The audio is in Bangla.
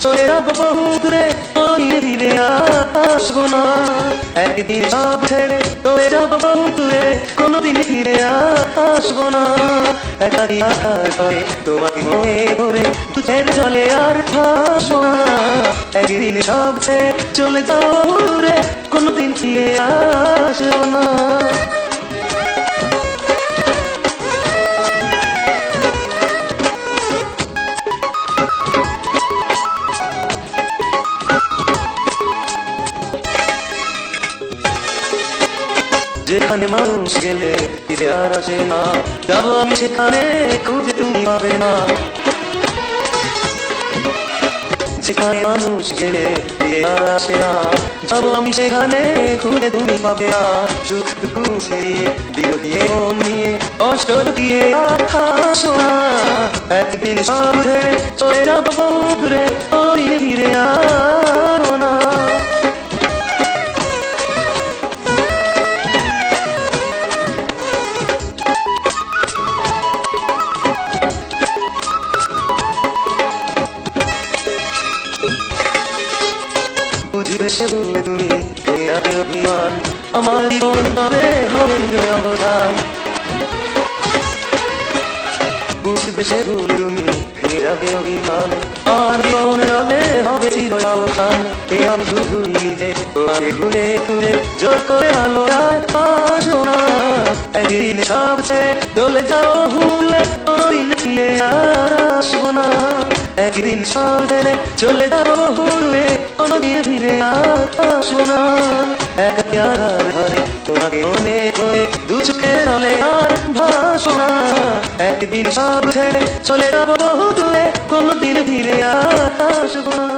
চলে যাবো বহু দূরে, ধীরে ধীরে আসবো না। একদিন সব ছেড়ে চলে যাবো বহু দূরে, কোনোদিন ফিরে আসবো না। একাকি আকার করে তোমাকে মনে করে তুঝের জলে আর ভাসবো না। একদিন সব ছেড়ে চলে যাবো বহু দূরে, কোনোদিন ফিরে আসবো না। যেখানে মানুষ গেলে ফিরে আর আসে না, যাবো আমি সেখানে খুঁজে তুমি পাবে না। যেখানে মানুষ গেলে ফিরে আর আসে না, যাবো আমি সেখানে খুঁজে তুমি পাবে না। সুখ দুঃখ মিলিয়ে দিল দিয়ে মন নিয়ে কষ্ট দিয়ে আসো না। একদিন সব ছেড়ে চলে যাবো বহু দূরে, ধীরে ধীরে আসবো না। বুঝবে সে বললে তুমি অভিমান, আমার জীবন তবে হবে অবদান। বুঝবে সে বললে তুমি অভিমান, আমার জীবন হবে চির অবদান। এ আমি শুধু নিজে তোমাকে ঘুরে ঘুরে জোর করে আলো আসো না। একদিন সব ছেড়ে চলে যাও ভুলে, কোনোদিন ফিরে আসবো না। একদিন সব ছেড়ে চলে যাবো ভুলে, কোনোদিন ফিরে আসবো না। একাকি আধার ঘরে তোমাকে মনে করে দু চোখে জলে আর ভাসবো না। একদিন সব ছেড়ে চলে যাবো বহু দূরে, কোনোদিন ফিরে আসবো না।